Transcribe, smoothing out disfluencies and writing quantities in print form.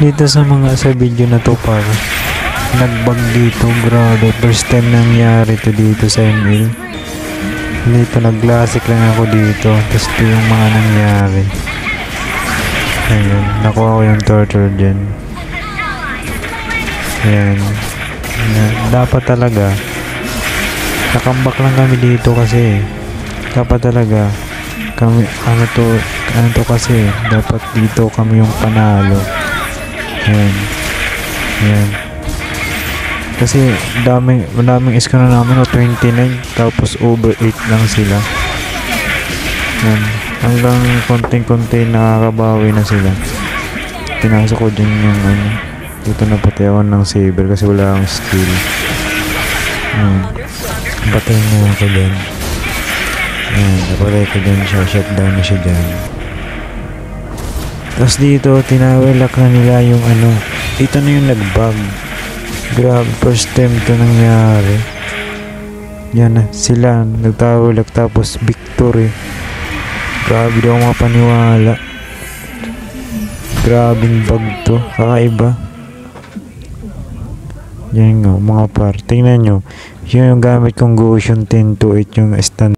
Dito sa video na to par, nagbag dito, grabe, first time nangyari to dito sa ML. Dito nag-classic lang ako dito, tapos ito yung mga nangyari. Ayun, nakuha ko yung turtle dyan. Ayan, dapat talaga nakambak lang kami dito kasi dapat talaga kami, ano to kasi dapat dito kami yung panalo. Ayan. Ayan. Kasi madaming isko na namin o 29 tapos over 8 lang sila. Ayan. Hanggang konting-konti nakakabawi na sila. Pinasok ko dyan yung ano. Dito na patiawan ng saber kasi wala akong skill. Ayan. Patayin mo ako dyan. Ayan. Napalay ko dyan siya. Shutdown na siya dyan. Tapos dito, tinawilak na nila yung ano. Dito na yung nag-bug. Grabe, first time ito nangyari. Yan na, sila nagtawilak tapos victory. Grabe daw mapaniwala. Grabing bug to. Kakaiba. Yan nga, mga par. Tingnan nyo. Yun yung gamit kong Goshen 1028 yung stand.